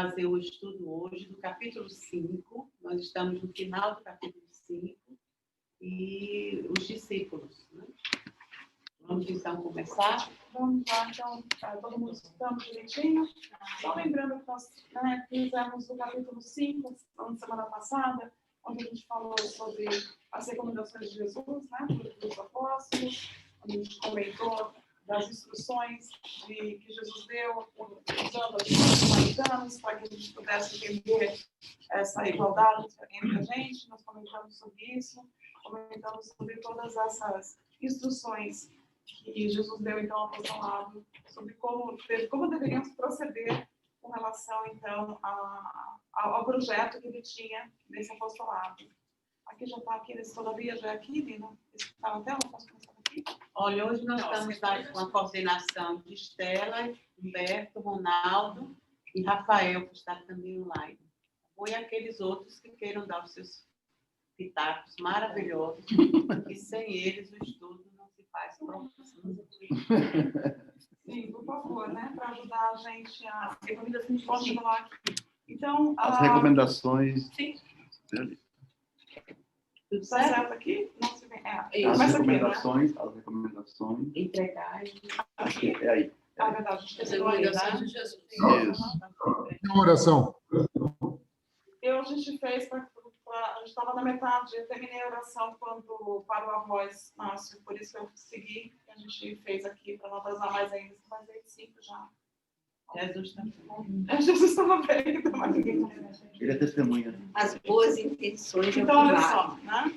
fazer o estudo hoje do capítulo 5. Nós estamos no final do capítulo 5 e os discípulos, né? Vamos então começar? Vamos lá, então, todo mundo escutando direitinho. Só lembrando que nós fizemos o capítulo 5, na semana passada, onde a gente falou sobre as recomendações de Jesus, né, dos apóstolos, onde a gente comentou das instruções que Jesus deu, usando os samaritanos, para que a gente pudesse entender essa igualdade entre a gente. Nós comentamos sobre isso, comentamos sobre todas essas instruções que Jesus deu, então, ao apostolado, sobre como deveríamos proceder com relação, então, ao projeto que ele tinha nesse apostolado. Aqui já está, aqui nesse Todavia, já é aqui, Lina? Está na tela? Posso começar aqui? Olha, hoje nós estamos com a coordenação de Estela, Humberto, Ronaldo e Rafael, que está também online. E aqueles outros que queiram dar os seus pitacos maravilhosos, e sem eles o estudo não se faz profundo. Sim, por favor, né? Para ajudar a gente a continuar aqui. Então, as recomendações. Sim. Tudo Está certo? certo aqui? Não se vê. As recomendações, as recomendações. Entregar. Aqui, é aí. É verdade, a gente As recomendações de Jesus. Isso. Uma oração. A gente fez, a gente estava na metade, eu terminei a oração quando parou a voz, Márcio, por isso eu segui, a gente fez aqui, para não atrasar mais ainda, mas aí 5 já. Jesus também. Jesus estava vendo, mas ninguém Ele é testemunha. As boas intenções. Então, olha só, né?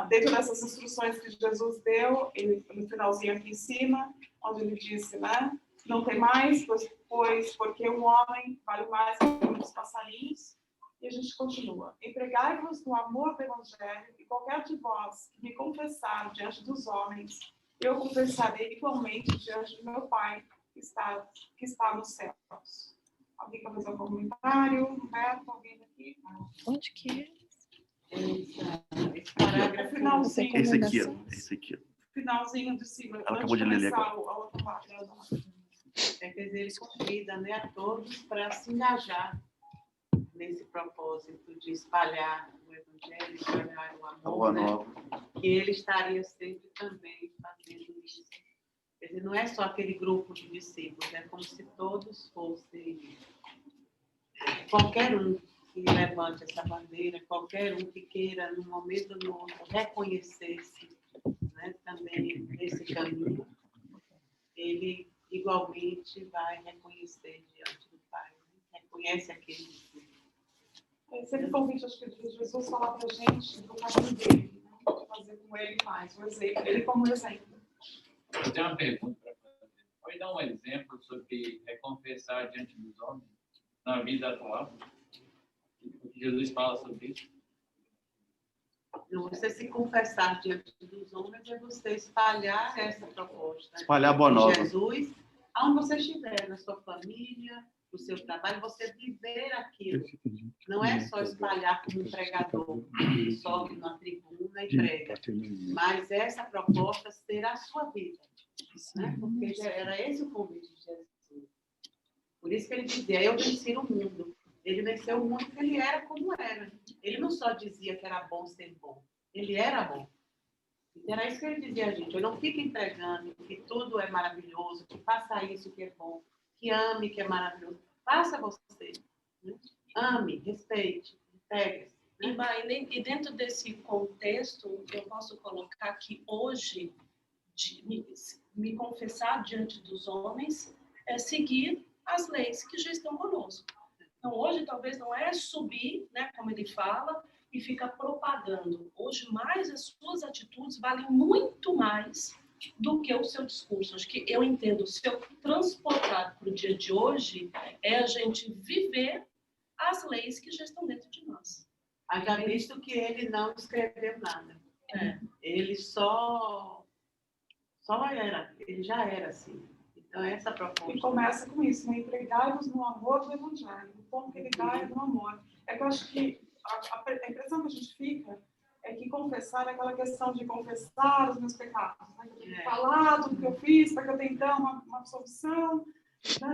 Dentro dessas instruções que Jesus deu, no finalzinho aqui em cima, onde ele disse, né? Não tem mais, pois porque um homem vale mais que muitos passarinhos. E a gente continua. Empregai-vos no amor do Evangelho, e qualquer de vós que me confessar diante dos homens, eu confessarei igualmente diante do meu Pai, que está nos céus. Alguém quer fazer algum comentário? Humberto, alguém aqui? Onde que é? Esse parágrafo Finalzinho. Esse aqui. Finalzinho de cima. Ela acabou de ler ali agora. A outra parte. Quer dizer, ele convida, né, a todos para se engajar nesse propósito de espalhar o Evangelho, espalhar o amor, né? Que ele estaria sempre também fazendo isso. Quer dizer, não é só aquele grupo de discípulos, é como se todos fossem, qualquer um que levante essa bandeira, qualquer um que queira, num momento ou no outro, reconhecer-se, né, também nesse caminho, ele igualmente vai reconhecer diante do Pai, né? Reconhece aquele discípulo. Esse é o convite, acho que de Jesus falar para a gente do caminho dele, né? De fazer com ele mais, o exemplo, ele como exemplo. Eu tenho uma pergunta para fazer. Pode dar um exemplo sobre confessar diante dos homens na vida atual? O que Jesus fala sobre isso? Não, você se confessar diante dos homens é você espalhar essa proposta. Espalhar a boa nova. Jesus, aonde você estiver, na sua família, no seu trabalho, você viver aquilo. Não é só espalhar como um pregador, que sobe na tribuna e prega. Mas essa proposta ser a sua vida. Né? Porque era esse o convite de Jesus. Por isso que ele dizia, eu venci o mundo. Ele venceu o mundo porque ele era como era. Ele não só dizia que era bom ser bom, ele era bom. Então era isso que ele dizia a gente. Eu não fico entregando que tudo é maravilhoso, que faça isso que é bom, que ame que é maravilhoso. Faça você. Né? Ame, respeite, integre-se. Né? E dentro desse contexto, eu posso colocar que hoje, me confessar diante dos homens é seguir as leis que já estão conosco. Então, hoje, talvez não é subir, né, como ele fala, e ficar propagando. Hoje, mais as suas atitudes valem muito mais do que o seu discurso. Acho que eu entendo, se eu transportar para o dia de hoje, é a gente viver as leis que já estão dentro de nós. Haja visto que ele não escreveu nada. Ele ele já era assim. Então, essa proposta... E começa com isso, né? Empregai-vos no amor do Evangelho. O tom que ele dá é no amor. É que eu acho que a impressão que a gente fica é que confessar é aquela questão de confessar os meus pecados. Né? Eu tenho que falar tudo que eu fiz para que eu tenha, então, uma absolvição.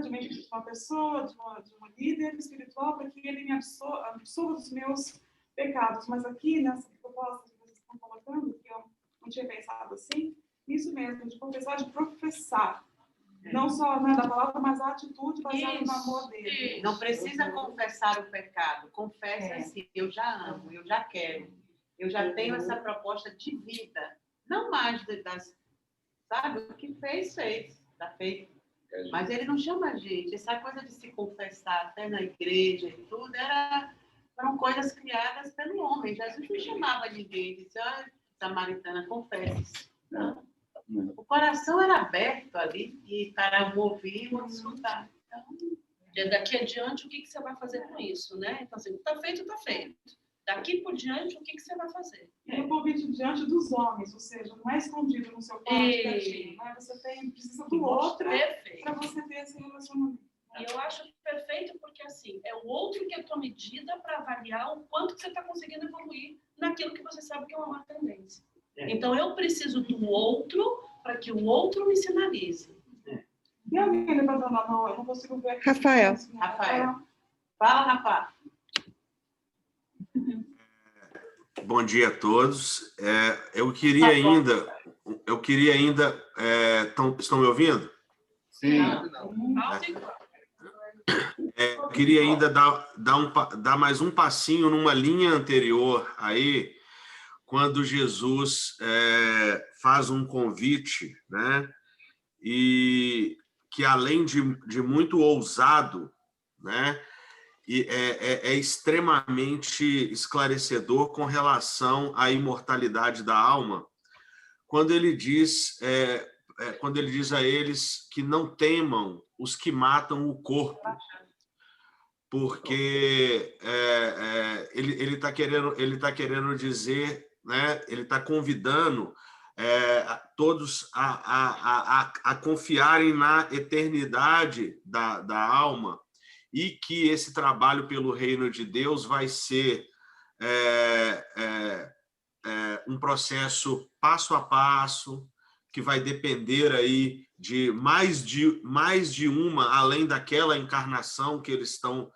né, de uma pessoa, de uma líder espiritual, para que ele me absorva dos meus pecados. Mas aqui, nessa proposta que vocês estão colocando, que eu não tinha pensado assim, isso mesmo, de confessar, de professar. Não só, né, da palavra, mas a atitude baseada no amor dele. Não precisa confessar o pecado. Confessa assim, eu já amo, eu já quero. Eu já tenho essa proposta de vida. Não mais das... Sabe, o que fez, está feito. Mas ele não chama a gente. Essa coisa de se confessar até na igreja e tudo, eram coisas criadas pelo homem. Jesus não chamava ninguém, disse, olha, samaritana, confesse. Não. O coração era aberto ali e para um ouvir e um escutar. Então, daqui adiante, o que você vai fazer com isso, né? Então, assim, está feito, está feito. Daqui por diante, o que você vai fazer? E o convite diante dos homens, ou seja, não é escondido no seu quarto quietinho, né? Você precisa do outro para você ter esse relacionamento. E eu acho perfeito porque, assim, é o outro que é a tua medida para avaliar o quanto que você está conseguindo evoluir naquilo que você sabe que é uma má tendência. Então, eu preciso do outro para que o outro me sinalize. E alguém levantando a mão? Eu não consigo ver. Rafael. Fala, Rafa. Bom dia a todos. Eu queria ainda... estão me ouvindo? Sim. Eu queria ainda dar mais um passinho numa linha anterior aí, quando Jesus faz um convite, né? E que, além de muito ousado, né? E é extremamente esclarecedor com relação à imortalidade da alma, quando ele diz a eles que não temam os que matam o corpo, porque ele está querendo dizer, né? Ele está convidando todos a confiarem na eternidade da alma, e que esse trabalho pelo reino de Deus vai ser um processo passo a passo, que vai depender aí de mais de uma, além daquela encarnação que eles estão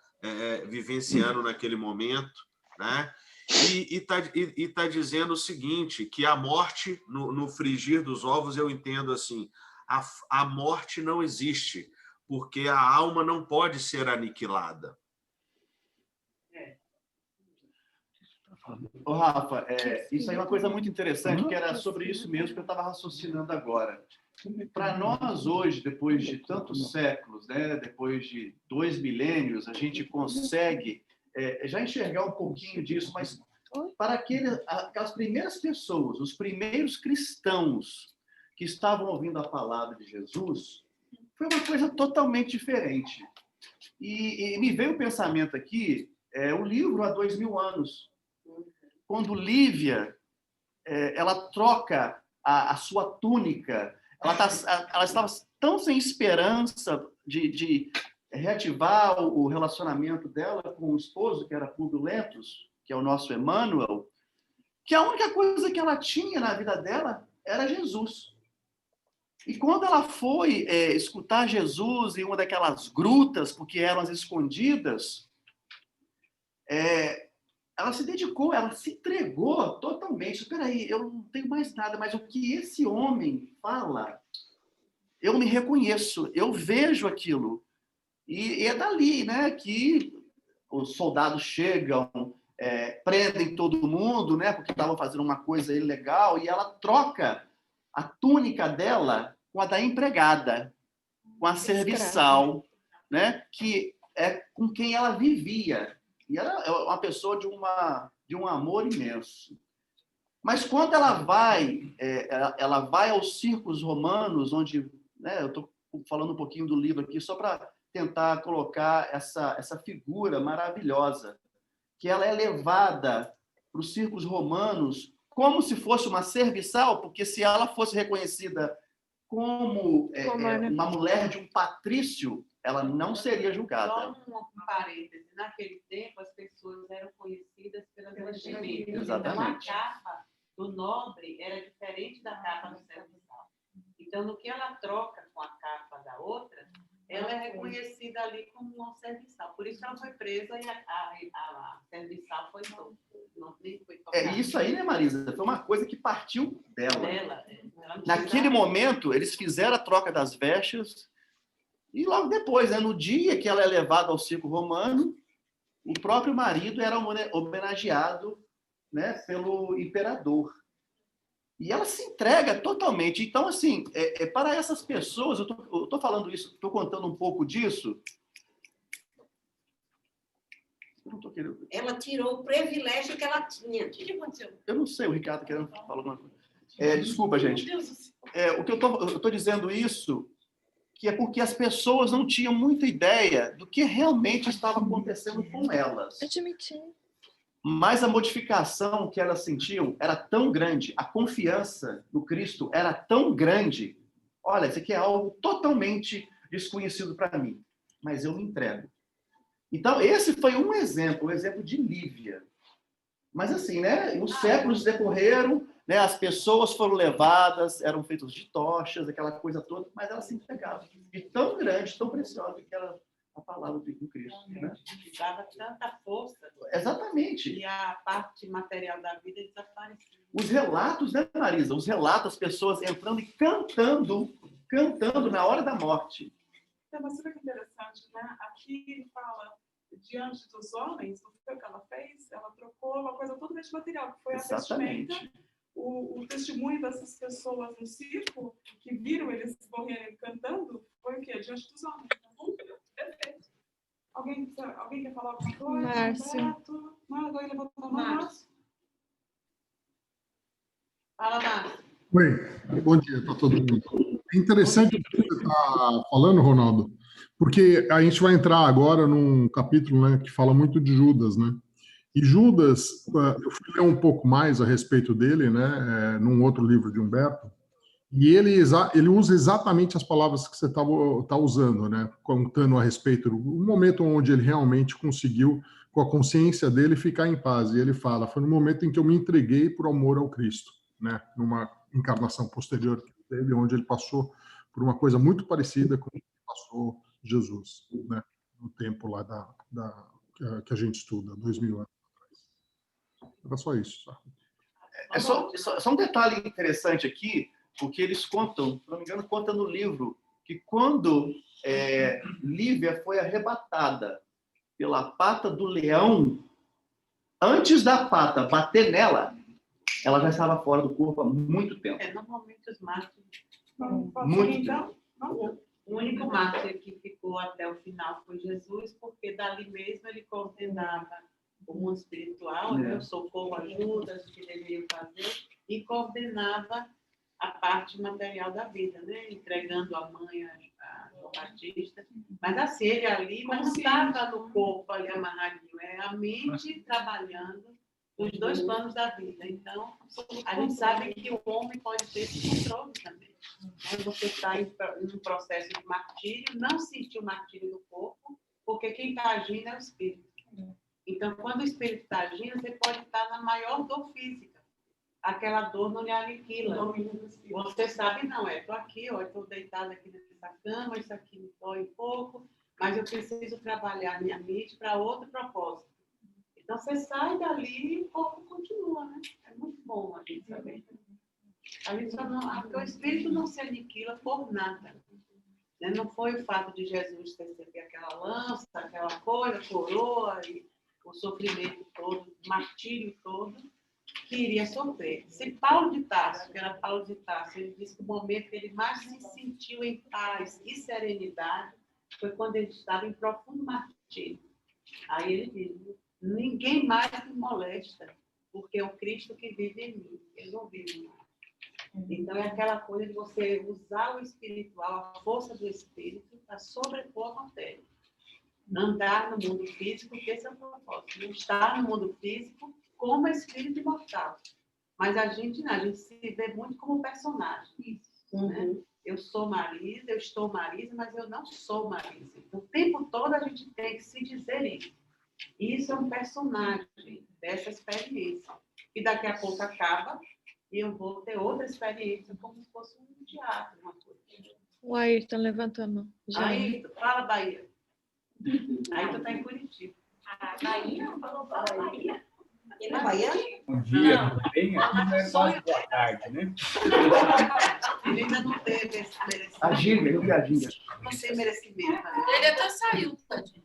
vivenciando naquele momento, né? E tá dizendo o seguinte, que a morte, no frigir dos ovos, eu entendo assim, a morte não existe, porque a alma não pode ser aniquilada. Ô, Rafa, isso aí é uma coisa muito interessante, que era sobre isso mesmo que eu estava raciocinando agora. Para nós hoje, depois de tantos séculos, né, depois de 2 milênios, a gente consegue já enxergar um pouquinho disso, mas para aquelas primeiras pessoas, os primeiros cristãos que estavam ouvindo a palavra de Jesus, foi uma coisa totalmente diferente. E me veio o pensamento aqui, o livro há 2000 anos, quando Lívia ela troca a sua túnica, ela estava tão sem esperança de reativar o relacionamento dela com o esposo, que era Públio Lentulus, que é o nosso Emmanuel, que a única coisa que ela tinha na vida dela era Jesus. E quando ela foi escutar Jesus em uma daquelas grutas, porque eram as escondidas, ela se dedicou, ela se entregou totalmente. Espera aí, eu não tenho mais nada, mas o que esse homem fala, eu me reconheço, eu vejo aquilo. E é dali, né, que os soldados chegam, prendem todo mundo, né, porque estavam fazendo uma coisa ilegal, e ela troca a túnica dela com a da empregada, com a serviçal, né, que é com quem ela vivia. E ela é uma pessoa de um amor imenso. Mas quando ela vai aos circos romanos, onde, né, eu estou falando um pouquinho do livro aqui, só para tentar colocar essa figura maravilhosa, que ela é levada para os circos romanos como se fosse uma serviçal, porque se ela fosse reconhecida como uma mulher de um patrício, ela não seria julgada. Só um parêntese. Naquele tempo, as pessoas eram conhecidas pelas vestimentas. Exatamente. Então, a capa do nobre era diferente da capa do serviçal. Então, no que ela troca com a capa da outra, Ela é reconhecida ali como uma serviçal. Por isso que ela foi presa e a serviçal foi solta. Nem foi tocada. Isso aí, né, Marisa? Foi uma coisa que partiu dela. Ela Naquele momento, eles fizeram a troca das vestes e logo depois, né, no dia que ela é levada ao circo romano, o próprio marido era homenageado, né, pelo imperador. E ela se entrega totalmente. Então, assim, para essas pessoas, eu tô falando isso, estou contando um pouco disso. Eu não tô querendo... Ela tirou o privilégio que ela tinha. O que aconteceu? Eu não sei, o Ricardo querendo falar alguma coisa. Desculpa, gente. Meu Deus do céu. O que eu tô dizendo isso, que é porque as pessoas não tinham muita ideia do que realmente estava acontecendo com elas. Admitir. Mas a modificação que elas sentiam era tão grande, a confiança no Cristo era tão grande. Olha, isso aqui é algo totalmente desconhecido para mim, mas eu me entrego. Então, esse foi um exemplo, o exemplo de Lívia. Mas assim, né, os séculos decorreram, né, as pessoas foram levadas, eram feitas de tochas, aquela coisa toda, mas elas se entregavam. E tão grande, tão preciosa que era a palavra do Cristo, né? dava tanta força. Exatamente. E a parte material da vida desapareceu. Os relatos, né, Marisa? Os relatos, as pessoas entrando e cantando na hora da morte. Mas sabe que interessante, né? Aqui ele fala, diante dos homens, não foi o que ela fez? Ela trocou uma coisa totalmente material, que foi a vestimenta. O testemunho dessas pessoas no circo, que viram eles morrerem cantando, foi o quê? Diante dos homens. Perfeito. Alguém quer falar alguma coisa? Márcio. Alguém levantou a mão? Márcio. Fala, Márcio. Oi, bom dia para todo mundo. É interessante o que você está falando, Ronaldo, porque a gente vai entrar agora num capítulo, né, que fala muito de Judas, né? E Judas, eu fui ler um pouco mais a respeito dele, né, num outro livro de Humberto, e ele usa exatamente as palavras que você tá usando, né, contando a respeito do momento onde ele realmente conseguiu, com a consciência dele, ficar em paz. E ele fala, foi no momento em que eu me entreguei por amor ao Cristo, né, numa encarnação posterior que teve, onde ele passou por uma coisa muito parecida com o que passou Jesus, né, no tempo lá que a gente estuda, 2000 anos atrás. Era só isso. Tá? Só um detalhe interessante aqui, porque eles contam, se não me engano, conta no livro, que quando Lívia foi arrebatada pela pata do leão, antes da pata bater nela, ela já estava fora do corpo há muito tempo. Normalmente os mártires... Muito tempo. O único mártir que ficou até o final foi Jesus, porque dali mesmo ele coordenava o mundo espiritual, o socorro, ajudas, o que deveriam fazer, e coordenava a parte material da vida, né? Entregando a mãe a João Batista. Mas assim, ele ali, mas não estava no corpo ali amarradinho, é a mente trabalhando os dois planos da vida. Então, a gente sabe que o homem pode ter esse controle também. Você está em um processo de martírio, não sentir o martírio do corpo, porque quem está agindo é o espírito. Então, quando o espírito está agindo, você pode estar na maior dor física. Aquela dor não lhe aniquila. Você sabe, não, estou aqui, estou deitada aqui nessa cama, isso aqui me dói um pouco, mas eu preciso trabalhar minha mente para outro propósito. Então, você sai dali e o corpo continua, né? É muito bom a gente saber. A gente só não, porque o espírito não se aniquila por nada. Né? Não foi o fato de Jesus receber aquela lança, aquela coisa, coroa, e o sofrimento todo, o martírio todo, que iria sofrer. Se Paulo de Tarso, que era Paulo de Tarso, ele disse que o momento que ele mais se sentiu em paz e serenidade foi quando ele estava em profundo martírio. Aí ele diz, ninguém mais me molesta, porque é o Cristo que vive em mim. Ele não vive mais. Então, é aquela coisa de você usar o espiritual, a força do espírito, para sobrepor a matéria. Andar no mundo físico, porque esse é o propósito. Estar no mundo físico como espírito imortal. Mas a gente se vê muito como personagem. Né? Eu sou Marisa, eu estou Marisa, mas eu não sou Marisa. Então, o tempo todo a gente tem que se dizer isso. Isso é um personagem dessa experiência. E daqui a pouco acaba e eu vou ter outra experiência, como se fosse um teatro, uma coisa. O Ayrton levantando. Aí, fala Bahia. Aí tu tá em Curitiba. Bahia? Falou Bahia. Ele é baiano? Bom dia, tudo bem? Aqui já é quase boa tarde, né? Ele ainda não teve esse merecimento. A ginga, eu vi a ginga. Não tem merecimento. Ele até saiu, tadinho.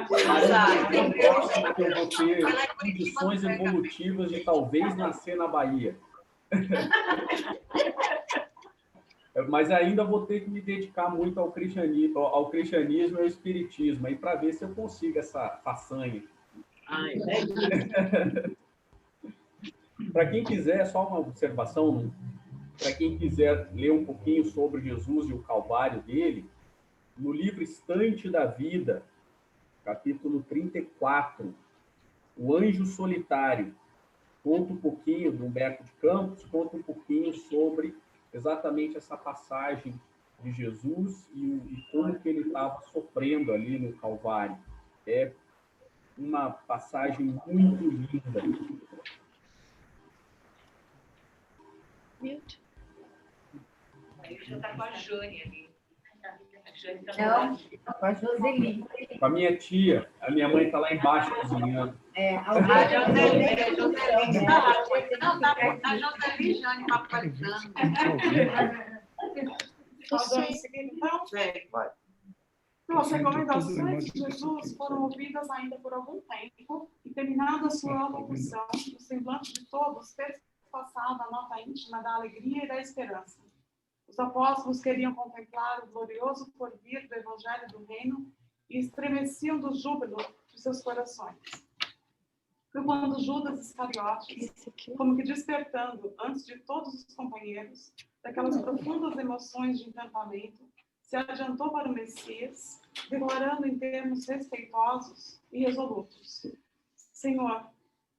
Mas eu acho que eu vou ter condições evolutivas de talvez nascer na Bahia. Mas ainda vou ter que me dedicar muito ao cristianismo e ao espiritismo, aí para ver se eu consigo essa façanha. Para quem quiser, só uma observação, para quem quiser ler um pouquinho sobre Jesus e o Calvário dele, no livro Estante da Vida, capítulo 34, O Anjo Solitário, conta um pouquinho, do Humberto de Campos, conta um pouquinho sobre exatamente essa passagem de Jesus e como que ele estava sofrendo ali no Calvário. É uma passagem muito linda. Aí já está com a Jane ali. A Jane está Com a Joseli. Com a minha tia. A minha mãe está lá embaixo cozinhando. A Joseli está lá. Não, tá Joseli e Jane papalizando. Podemos seguir, então? Vai. As recomendações de Jesus foram ouvidas ainda por algum tempo e, terminada a sua locução, o semblante de todos passado a nota íntima da alegria e da esperança. Os apóstolos queriam contemplar o glorioso porvir do Evangelho do Reino e estremeciam do júbilo de seus corações. Foi quando Judas Iscariotes, como que despertando antes de todos os companheiros daquelas profundas emoções de encantamento, se adiantou para o Messias, declarando em termos respeitosos e resolutos: Senhor,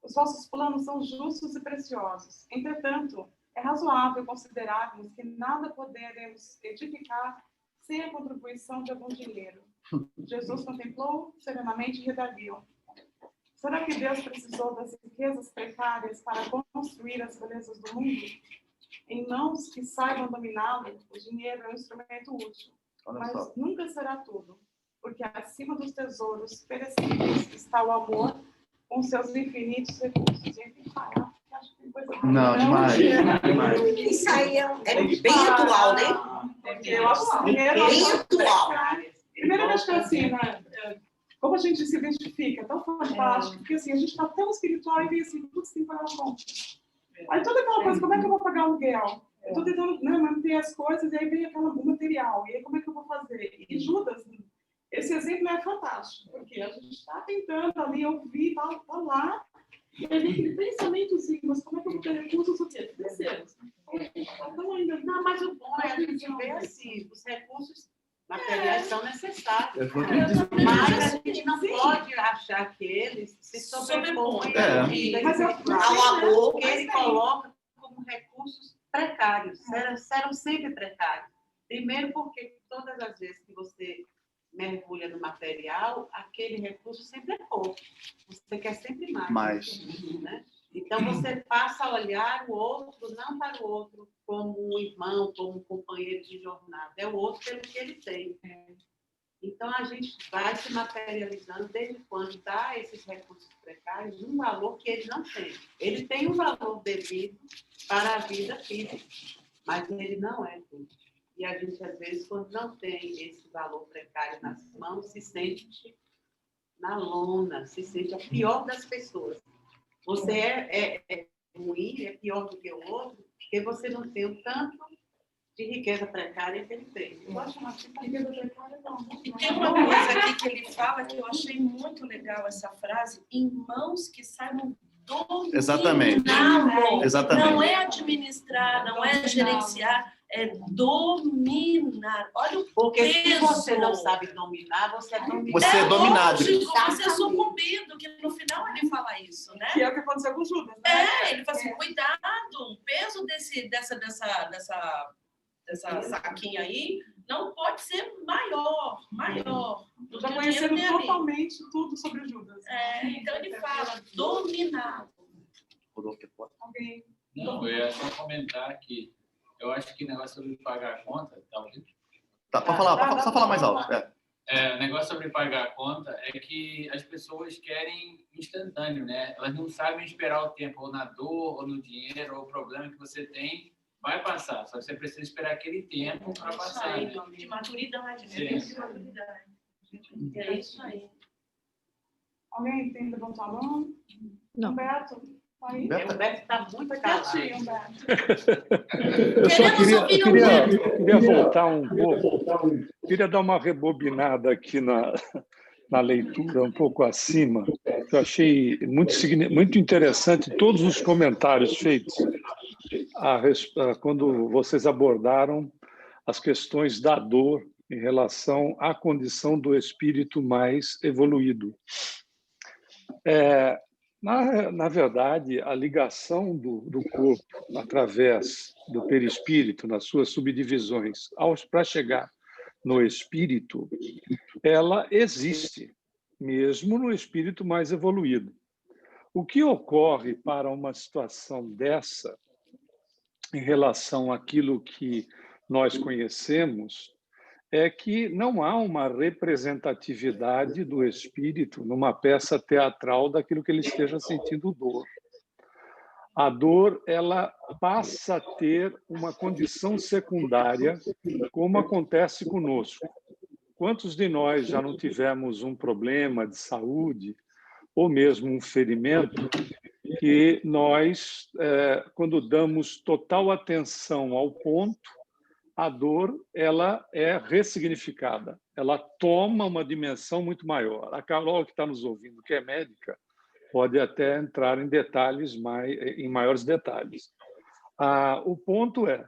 os vossos planos são justos e preciosos. Entretanto, é razoável considerarmos que nada poderemos edificar sem a contribuição de algum dinheiro. Jesus contemplou serenamente e redarguiu: será que Deus precisou das riquezas precárias para construir as belezas do mundo? Em mãos que saibam dominá-lo, o dinheiro é um instrumento útil, mas nunca será tudo, porque acima dos tesouros perecíveis está o amor com seus infinitos recursos. Não, demais. Isso aí é bem atual, né? Eu acho bem atual. Primeiro, eu acho que é assim, né? Como a gente se identifica, é tão fantástico, porque assim, a gente está tão espiritual e vê assim, tudo tem que pagar a conta. Aí toda aquela coisa, como é que eu vou pagar o aluguel? Eu estou tentando manter as coisas e aí vem o material. E aí como é que eu vou fazer? E Judas, esse exemplo é fantástico, porque a gente está tentando ali ouvir, tá lá, e aí vem aquele pensamentozinho, mas como é que eu vou ter recursos financeiros? Então ainda... Não, mas o bom é a gente ver assim, os recursos materiais são necessários. Mas a gente não pode achar que eles se sobrepõem ao amor que ele coloca como recursos precários. Serão sempre precários. Primeiro porque todas as vezes que você mergulha no material, aquele recurso sempre é pouco. Você quer sempre mais. Né? Então, você passa a olhar o outro, não para o outro como um irmão, como um companheiro de jornada. É o outro pelo que ele tem. Então, a gente vai se materializando desde quando dá esses recursos precários um valor que ele não tem. Ele tem um valor devido para a vida física, mas ele não é tudo. E a gente, às vezes, quando não tem esse valor precário nas mãos, se sente na lona, se sente a pior das pessoas. Você é ruim, é pior do que o outro, porque você não tem o tanto de riqueza precária que ele tem. Eu acho uma riqueza precária não. E tem uma coisa aqui que ele fala que eu achei muito legal essa frase: em mãos que saibam dominar. Exatamente. Não é administrar, não é gerenciar, é dominar. Olha o porque peso. Se você não sabe dominar, você é dominado. Você é dominado. Você é sucumbido, que no final ele fala isso, né? Que é o que aconteceu com o Judas, né? Ele fala assim, cuidado, o peso dessa saquinha aí não pode ser maior. Já conhecendo totalmente tudo sobre o Judas. Então ele fala dominado. Alguém? Não, eu ia só comentar que eu acho que o negócio de pagar a conta, talvez, Tá, pode falar, só falar mais alto. O negócio sobre pagar a conta é que as pessoas querem instantâneo, né? Elas não sabem esperar o tempo, ou na dor, ou no dinheiro, ou o problema que você tem, vai passar. Só que você precisa esperar aquele tempo para passar. Isso aí, de maturidade, né? De maturidade. É isso aí. Alguém tem que levantar a mão? Não. Humberto, tá aí? O Beto está muito calado. Quietinho, Humberto. Eu só queria voltar um pouco, queria dar uma rebobinada aqui na leitura, um pouco acima. Eu achei muito interessante todos os comentários feitos quando vocês abordaram as questões da dor em relação à condição do espírito mais evoluído. Na verdade, a ligação do corpo através do perispírito, nas suas subdivisões, para chegar no espírito, ela existe, mesmo no espírito mais evoluído. O que ocorre para uma situação dessa, em relação àquilo que nós conhecemos, é que não há uma representatividade do espírito numa peça teatral daquilo que ele esteja sentindo dor. A dor, ela passa a ter uma condição secundária, como acontece conosco. Quantos de nós já não tivemos um problema de saúde, ou mesmo um ferimento, que nós, quando damos total atenção ao ponto, a dor ela é ressignificada, ela toma uma dimensão muito maior. A Carol, que está nos ouvindo, que é médica, pode até entrar em detalhes, em maiores detalhes. O ponto é,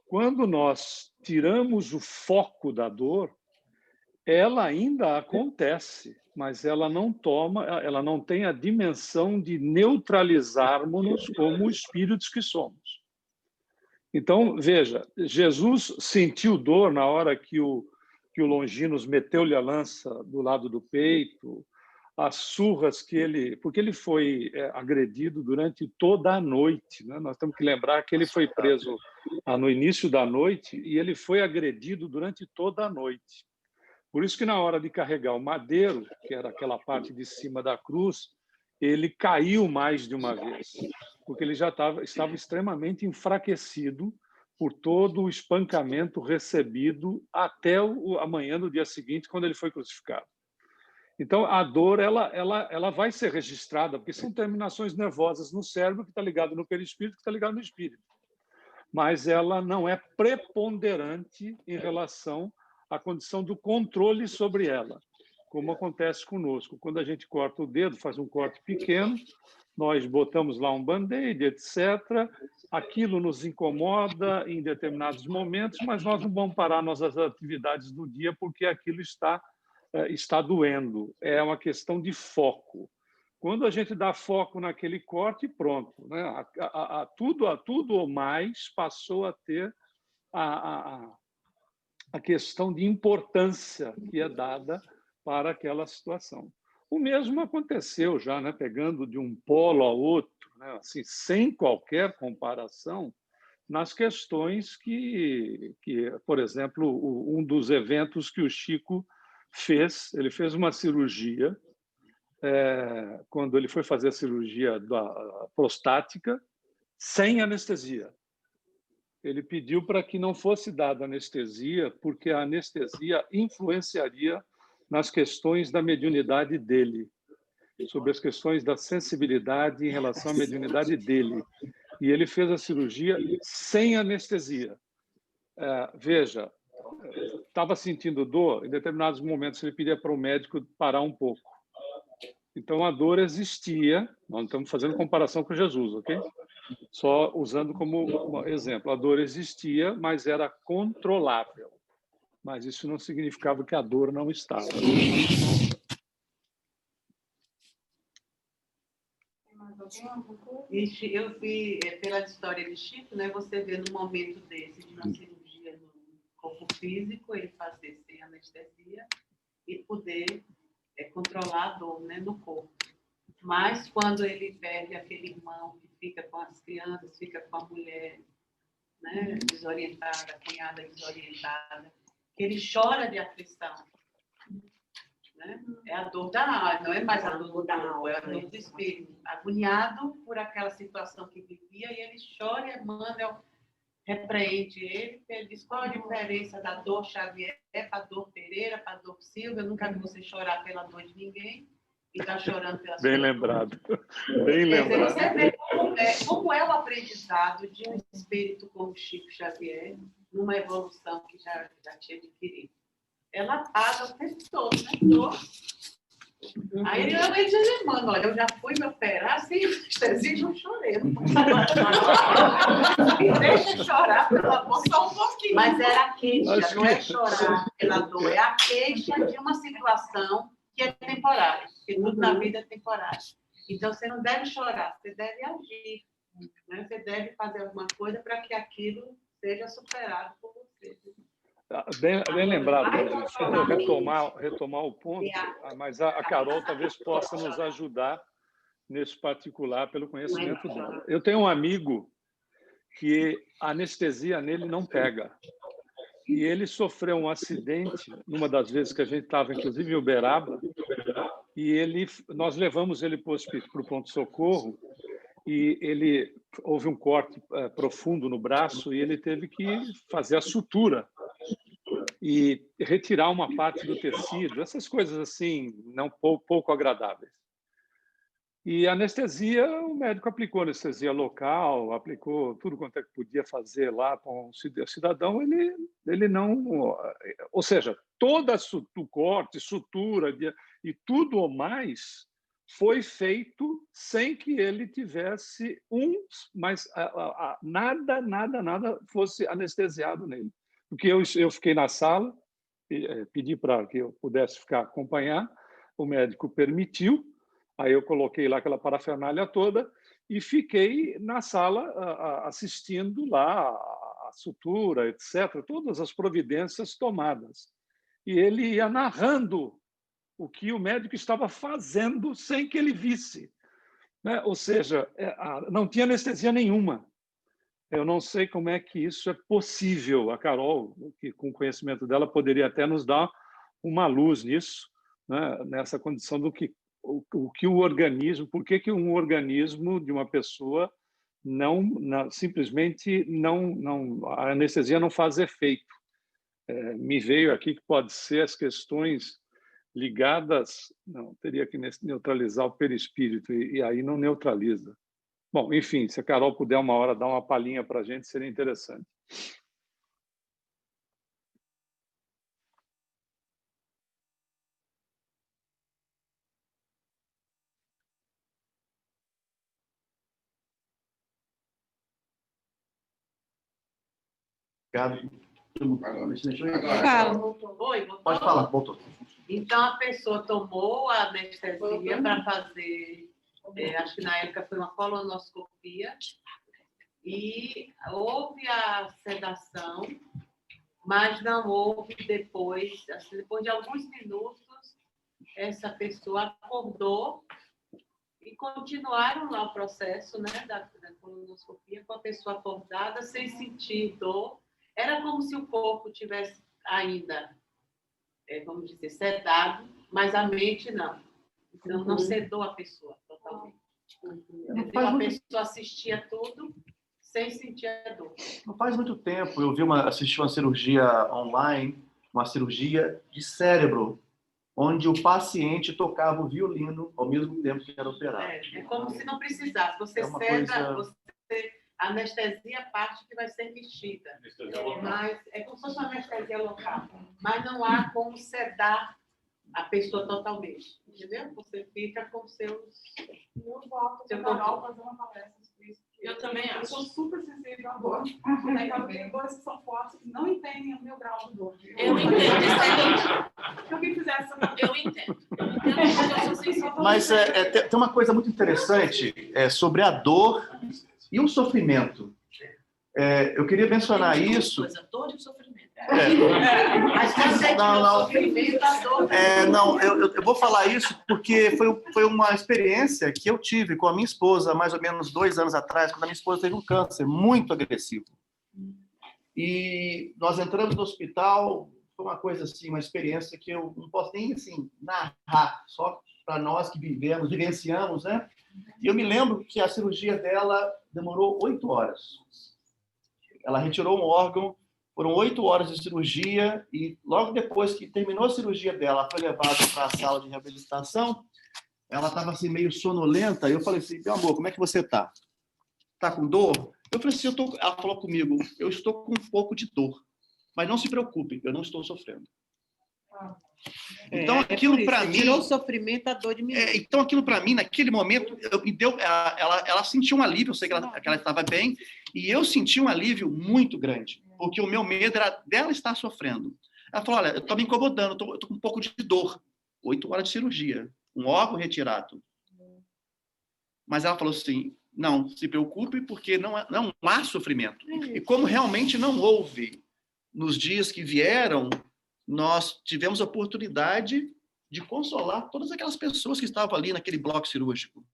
quando nós tiramos o foco da dor, ela ainda acontece, mas ela não tem a dimensão de neutralizarmos-nos como espíritos que somos. Então, veja, Jesus sentiu dor na hora que o Longinos meteu-lhe a lança do lado do peito, as surras porque ele foi agredido durante toda a noite, né? Nós temos que lembrar que ele foi preso no início da noite e ele foi agredido durante toda a noite. Por isso que na hora de carregar o madeiro, que era aquela parte de cima da cruz, ele caiu mais de uma vez, porque ele já estava extremamente enfraquecido por todo o espancamento recebido até amanhã do dia seguinte, quando ele foi crucificado. Então, a dor ela vai ser registrada, porque são terminações nervosas no cérebro, que está ligado no perispírito, que está ligado no espírito. Mas ela não é preponderante em relação à condição do controle sobre ela, como acontece conosco. Quando a gente corta o dedo, faz um corte pequeno, nós botamos lá um band-aid, etc. Aquilo nos incomoda em determinados momentos, mas nós não vamos parar nossas atividades do dia porque aquilo está doendo. É uma questão de foco. Quando a gente dá foco naquele corte, pronto, né? Tudo ou mais passou a ter a questão de importância que é dada para aquela situação. O mesmo aconteceu já, né, pegando de um polo a outro, né, assim, sem qualquer comparação, nas questões que, por exemplo, um dos eventos que o Chico fez, ele fez uma cirurgia, quando ele foi fazer a cirurgia da prostática, sem anestesia. Ele pediu para que não fosse dada anestesia, porque a anestesia influenciaria nas questões da mediunidade dele, sobre as questões da sensibilidade em relação à mediunidade dele. E ele fez a cirurgia sem anestesia. Veja, estava sentindo dor, em determinados momentos ele pedia para o médico parar um pouco. Então, a dor existia, nós não estamos fazendo comparação com Jesus, ok? Só usando como exemplo. A dor existia, mas era controlável. Mas isso não significava que a dor não estava. Eu vi, pela história de Chico, né, você vê num momento desse, de uma cirurgia no corpo físico, ele fazer sem anestesia e poder controlar a dor, né, no corpo. Mas quando ele perde aquele irmão que fica com as crianças, fica com a mulher, né, desorientada, a cunhada desorientada, que ele chora de aflição. Né? É a dor da alma, não é mais a dor da alma, é a dor do espírito. Agoniado por aquela situação que vivia, e ele chora e Emmanuel repreende ele, ele diz qual a diferença da dor Xavier para a dor Pereira, para a dor Silva. Eu nunca vi você chorar pela dor de ninguém e está chorando pela sua Bem dor. lembrado. Bem lembrado. Você vê como é o aprendizado de um espírito como Chico Xavier, numa evolução que já tinha adquirido. Ela paga o tempo todo, né? Dor. Aí ele diz, mano, olha, eu já fui me operar sem anestesia e não chorei. Não me deixa chorar, pelo amor, só um pouquinho. Mas era a queixa, não é chorar pela dor, é a queixa de uma situação que é temporária, porque tudo na vida é temporário. Então, você não deve chorar, você deve agir. Né? Você deve fazer alguma coisa para que aquilo seja superado por você. Bem lembrado, deixa eu retomar o ponto, mas a Carol talvez possa nos ajudar nesse particular pelo conhecimento dela. Eu tenho um amigo que a anestesia nele não pega. E ele sofreu um acidente, numa das vezes que a gente estava, inclusive, em Uberaba, e nós levamos ele para o pronto-socorro, e houve um corte profundo no braço, e ele teve que fazer a sutura e retirar uma parte do tecido, essas coisas assim, não pouco agradáveis. E a anestesia, o médico aplicou anestesia local, aplicou tudo quanto é que podia fazer lá com o cidadão, ele não... Ou seja, toda o corte, sutura e tudo ou mais foi feito sem que ele tivesse mas nada fosse anestesiado nele. Porque eu fiquei na sala, pedi para que eu pudesse acompanhar, o médico permitiu, aí eu coloquei lá aquela parafernália toda e fiquei na sala assistindo lá a sutura, etc., todas as providências tomadas. E ele ia narrando o que o médico estava fazendo sem que ele visse. Né? Ou seja, não tinha anestesia nenhuma. Eu não sei como é que isso é possível. A Carol, que com o conhecimento dela, poderia até nos dar uma luz nisso, né? Nessa condição do que o organismo, por que um organismo de uma pessoa simplesmente a anestesia não faz efeito. Me veio aqui que pode ser as questões ligadas, não, teria que neutralizar o perispírito, e aí não neutraliza. Bom, enfim, se a Carol puder uma hora dar uma palhinha para a gente, seria interessante. Obrigado. Pode falar, voltou. Então, a pessoa tomou a anestesia para fazer, acho que na época foi uma colonoscopia, e houve a sedação, mas não houve depois de alguns minutos, essa pessoa acordou e continuaram lá o processo, né, da colonoscopia com a pessoa acordada, sem sentir dor. Era como se o corpo tivesse ainda, vamos dizer, sedado, mas a mente não. Então, não sedou a pessoa totalmente. Então, a pessoa assistia tudo sem sentir a dor. Não faz muito tempo, eu assisti uma cirurgia online, uma cirurgia de cérebro, onde o paciente tocava o violino ao mesmo tempo que era operado. É como se não precisasse. Você seda, a anestesia parte que vai ser mexida. Mas é como se fosse uma anestesia local. Mas não há como sedar a pessoa totalmente. Entendeu? Você fica com seus... Eu volto para Carol fazer uma palestra sobre isso. Eu também acho. Eu sou super sensível à dor. Eu tenho dores que são fortes e não entendem o meu grau de dor. Eu entendo. Se alguém fizesse... Eu entendo. Mas tem uma coisa muito interessante sobre a dor e o sofrimento. Eu queria mencionar isso. Dor e sofrimento. Mas você não, sofrimento, a dor. Não, eu vou falar isso porque foi uma experiência que eu tive com a minha esposa, mais ou menos 2 anos atrás, quando a minha esposa teve um câncer muito agressivo. E nós entramos no hospital, foi uma coisa assim, uma experiência que eu não posso nem assim narrar, só para nós que vivenciamos, né? E eu me lembro que a cirurgia dela demorou 8 horas. Ela retirou um órgão, foram 8 horas de cirurgia e logo depois que terminou a cirurgia dela, ela foi levada para a sala de reabilitação. Ela estava assim meio sonolenta. Eu falei assim, meu amor, como é que você está? Está com dor? Eu falei assim, ela falou comigo, eu estou com um pouco de dor, mas não se preocupe, eu não estou sofrendo. Então, aquilo para mim... Tirou o sofrimento, a dor de mim. Então, aquilo para mim, naquele momento, ela sentiu um alívio, eu sei que ela estava bem, e eu senti um alívio muito grande, porque o meu medo era dela estar sofrendo. Ela falou, olha, eu estou me incomodando, eu estou com um pouco de dor. 8 horas de cirurgia, um órgão retirado. Mas ela falou assim, não se preocupe, porque não há sofrimento. E como realmente não houve, nos dias que vieram, nós tivemos a oportunidade de consolar todas aquelas pessoas que estavam ali naquele bloco cirúrgico.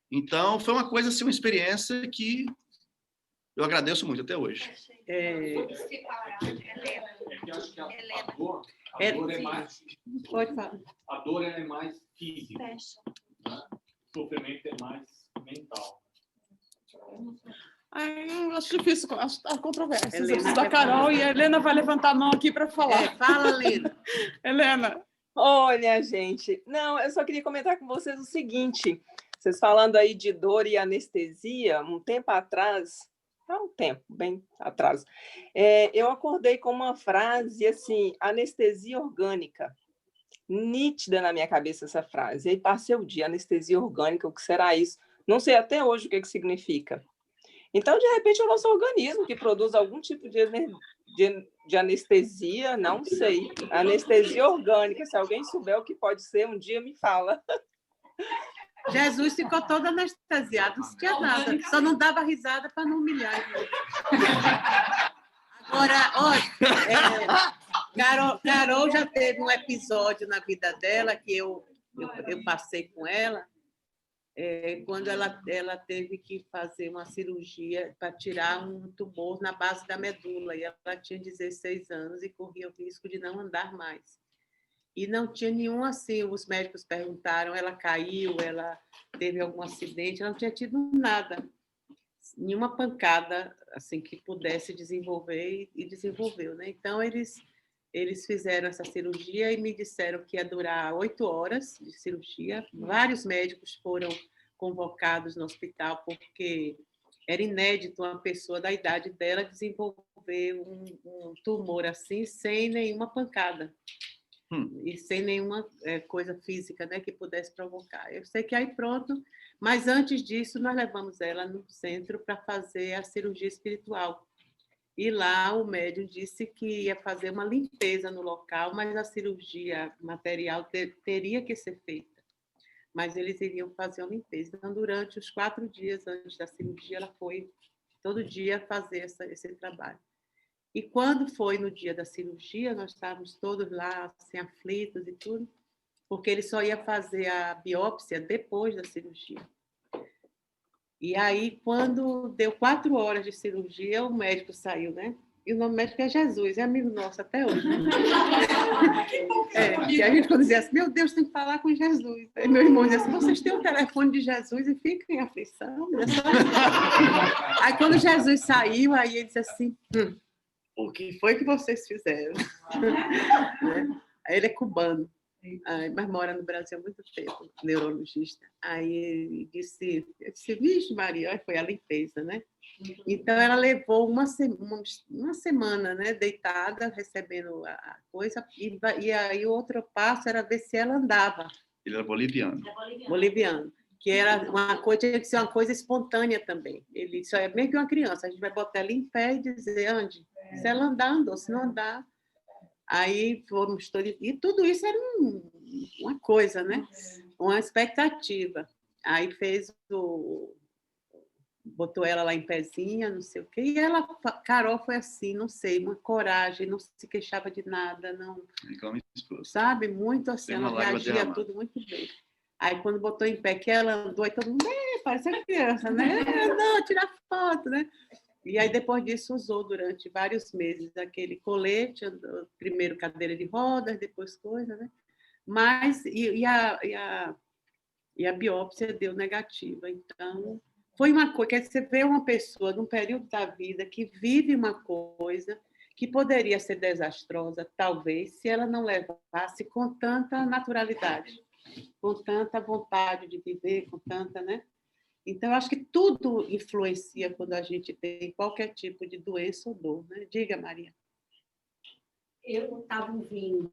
Então, foi uma coisa, assim, uma experiência que eu agradeço muito até hoje. Eu acho que a dor é mais... Pode falar. A dor é mais física. O sofrimento é mais mental. Eu acho difícil, acho a controvérsia. Helena, Eu preciso da Carol e a Helena vai levantar a mão aqui para falar. Fala, Helena. Helena. Olha, gente, não, eu só queria comentar com vocês o seguinte, vocês falando aí de dor e anestesia, um tempo atrás, bem atrás, eu acordei com uma frase assim, anestesia orgânica, nítida na minha cabeça essa frase, e aí passei o dia, anestesia orgânica, o que será isso? Não sei até hoje o que significa. Então, de repente, é o nosso organismo que produz algum tipo de anestesia, não sei. Anestesia orgânica, se alguém souber o que pode ser, um dia me fala. Jesus ficou todo anestesiado, não tinha nada, só não dava risada para não humilhar. Agora, olha, Carol já teve um episódio na vida dela que eu passei com ela, quando ela teve que fazer uma cirurgia para tirar um tumor na base da medula, e ela tinha 16 anos e corria o risco de não andar mais. E não tinha nenhum assim, os médicos perguntaram, ela caiu, ela teve algum acidente, ela não tinha tido nada, nenhuma pancada assim que pudesse desenvolver, e desenvolveu, né? Então, eles fizeram essa cirurgia e me disseram que ia durar 8 horas de cirurgia. Vários médicos foram convocados no hospital porque era inédito uma pessoa da idade dela desenvolver um tumor assim sem nenhuma pancada e sem nenhuma coisa física, né, que pudesse provocar. Eu sei que aí pronto, mas antes disso nós levamos ela no centro para fazer a cirurgia espiritual. E lá o médium disse que ia fazer uma limpeza no local, mas a cirurgia material teria que ser feita. Mas eles iriam fazer uma limpeza. Então, durante os 4 dias antes da cirurgia, ela foi todo dia fazer esse trabalho. E quando foi no dia da cirurgia, nós estávamos todos lá, assim, aflitos e tudo, porque ele só ia fazer a biópsia depois da cirurgia. E aí, quando deu 4 horas de cirurgia, o médico saiu, né? E o nome do médico é Jesus, é amigo nosso até hoje. Né? E a gente, quando dizia assim, meu Deus, tem que falar com Jesus. Aí meu irmão dizia assim, vocês têm o telefone de Jesus e ficam em aflição. Aí, quando Jesus saiu, aí ele disse assim, o que foi que vocês fizeram? Aí ele é cubano. Mas mora no Brasil há muito tempo, neurologista. Aí ele disse, vixe Maria, aí foi a limpeza, né? Então ela levou uma semana, né, deitada, recebendo a coisa, e aí o outro passo era ver se ela andava. Ele era boliviano. Boliviano, que era uma coisa, tinha que ser uma coisa espontânea também. Ele disse, é meio que uma criança, a gente vai botar ela em pé e dizer, ande, se ela andar, andou, se não andar. Aí fomos todos, e tudo isso era uma coisa, né? Uma expectativa. Aí botou ela lá em pezinha, não sei o quê, e ela, Carol foi assim, não sei, uma coragem, não se queixava de nada, não, sabe? Muito assim, ela reagia tudo muito bem. Aí quando botou em pé, que ela andou, aí todo mundo, parece uma criança, né? Não, tirar foto, né? E aí, depois disso, usou durante vários meses aquele colete, primeiro cadeira de rodas, depois coisa, né? Mas, e a biópsia deu negativa. Então, foi uma coisa, que você vê uma pessoa num período da vida que vive uma coisa que poderia ser desastrosa, talvez, se ela não levasse com tanta naturalidade, com tanta vontade de viver, com tanta, né? Então, eu acho que tudo influencia quando a gente tem qualquer tipo de doença ou dor, né? Diga, Maria. Eu estava ouvindo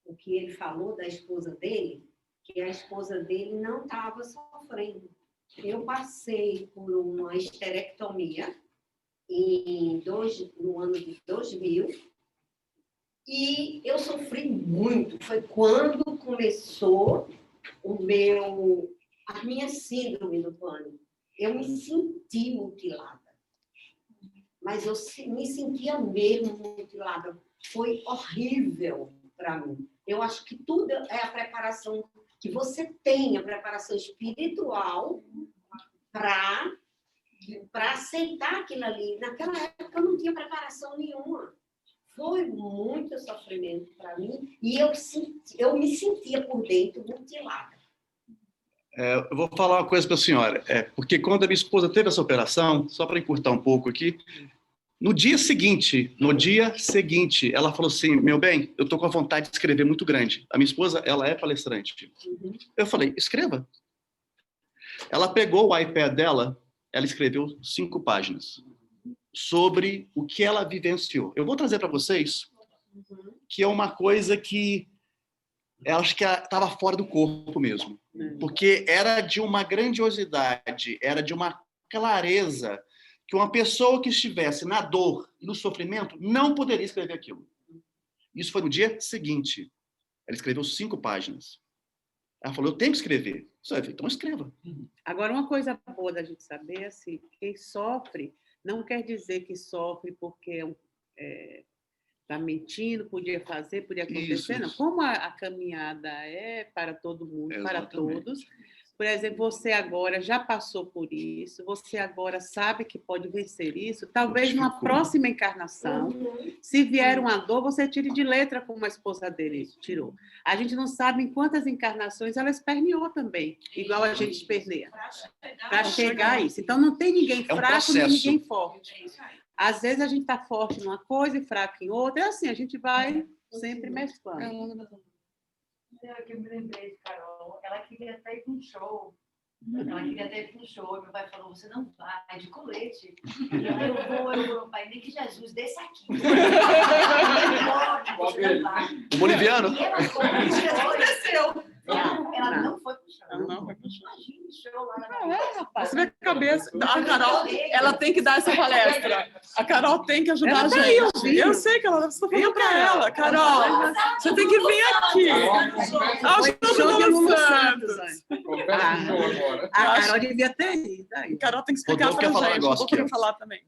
o que ele falou da esposa dele, que a esposa dele não estava sofrendo. Eu passei por uma esterectomia no ano de 2000 e eu sofri muito. Foi quando começou a minha síndrome do pânico. Eu me senti mutilada. Mas eu me sentia mesmo mutilada. Foi horrível para mim. Eu acho que tudo é a preparação que você tem, a preparação espiritual para aceitar aquilo ali. Naquela época eu não tinha preparação nenhuma. Foi muito sofrimento para mim e eu me sentia por dentro mutilada. Eu vou falar uma coisa para a senhora, porque quando a minha esposa teve essa operação, só para encurtar um pouco aqui, no dia seguinte, ela falou assim, meu bem, eu estou com a vontade de escrever muito grande. A minha esposa, ela é palestrante. Eu falei, escreva. Ela pegou o iPad dela, ela escreveu 5 páginas sobre o que ela vivenciou. Eu vou trazer para vocês que é uma coisa que eu acho que estava fora do corpo mesmo. Porque era de uma grandiosidade, era de uma clareza que uma pessoa que estivesse na dor e no sofrimento não poderia escrever aquilo. Isso foi no dia seguinte. Ela escreveu 5 páginas. Ela falou, eu tenho que escrever. Então escreva. Agora, uma coisa boa da gente saber, assim, quem sofre não quer dizer que sofre porque está mentindo, podia fazer, podia acontecer, não. Como a caminhada é para todo mundo, para todos. Por exemplo, você agora já passou por isso, você agora sabe que pode vencer isso, talvez numa próxima encarnação, se vier uma dor, você tire de letra como a esposa dele tirou. A gente não sabe em quantas encarnações ela esperneou também, igual a gente esperneia, para chegar a isso. Então, não tem ninguém fraco nem ninguém forte. Às vezes, a gente está forte numa coisa e fraco em outra, é assim, a gente vai sempre mesclando. Eu me lembrei de Carol, ela queria até ir para um show. Ela queria até ir para um show. Meu pai falou, você não vai, de colete. E ela, eu vou, meu pai, nem que Jesus desça aqui. O boliviano? E ela foi, ela não foi para o show. Ela não foi para o show. Imagina o show lá na rapaz. Você vê a cabeça. A Carol, ela tem que dar essa palestra. A Carol tem que ajudar a gente. Eu sei que ela está falando para ela. Carol, você tem que vir aqui. Acho que eu Santos. A Carol devia ter ido. A Carol tem que explicar para a gente. Eu queria falar também.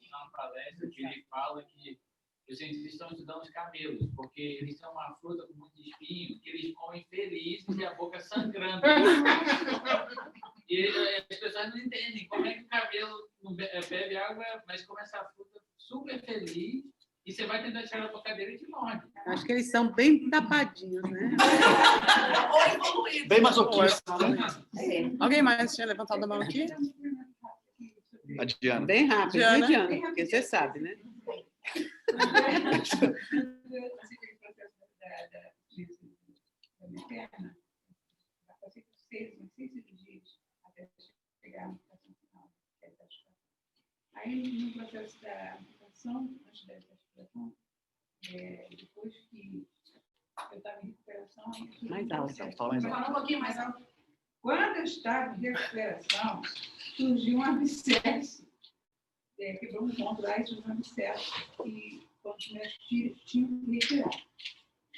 Na palestra que ele fala que os cientistas estão estudando os camelos, porque eles são uma fruta com muito espinho, que eles comem felizes e a boca sangrando. E as pessoas não entendem como é que o camelo bebe água, mas come essa fruta super feliz, e você vai tentar tirar a boca dele e te morde. Acho que eles são bem tapadinhos, né? Bem masoquistas. Alguém mais tinha levantado a mão aqui? A Diana. Bem rápido, Diana. Diana, porque você sabe, né? Da minha perna, eu passei por 6 cirurgias até chegar na operação final. Aí, no processo da amputação, antes dessa amputação, depois que eu estava em recuperação... Mais alto, fala mais alto. Vou falar um pouquinho mais alto. Quando eu estava em recuperação, surgiu um abscesso. Quebrou um ponto lá e surgiu um abscesso. E quando os médicos tinham que retirar.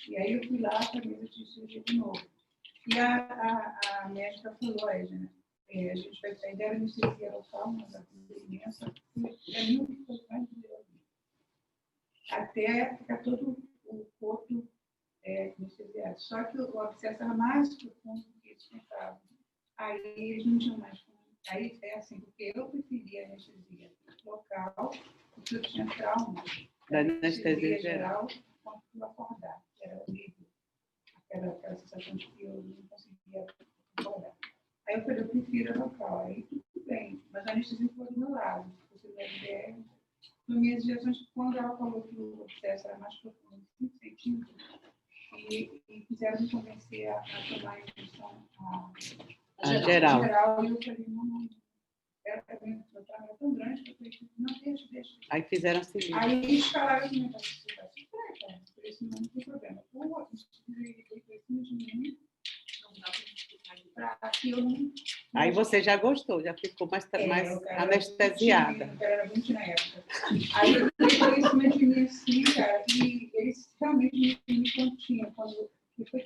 E aí eu fui lá para ver se cirurgia de novo. E a médica falou, a gente vai sair da anestesia local, mas a coisa imensa, para mim o que foi mais doido. Até ficar todo o corpo anestesiado. Só que o abscesso era mais profundo do que eles pensavam. Aí eles não tinham mais como Aí é assim, porque eu preferia anestesia local, porque eu tinha trauma. Da anestesia geral. Quando eu acordar, era horrível. Aquela sensação de que eu não conseguia acordar. Aí eu falei, eu prefiro a local. Aí tudo bem, mas a anestesia foi do meu lado. Você deve ver, nas minhas injeções, quando ela falou que o processo era mais profundo, 5 centímetros, e quiseram me convencer a tomar a injeção geral. E eu falei, não, era meu trabalho tão grande que eu falei, não, deixa. Aí fizeram assim. Aí eles falaram assim, você vai sofrer, cara, por isso não tem problema. Pô, isso foi por cima de mim, não dá para que eu não... Aí você já gostou, já ficou mais anestesiada. O cara era muito na época. Aí ele foi em cima de mim assim, cara, e eles realmente me continham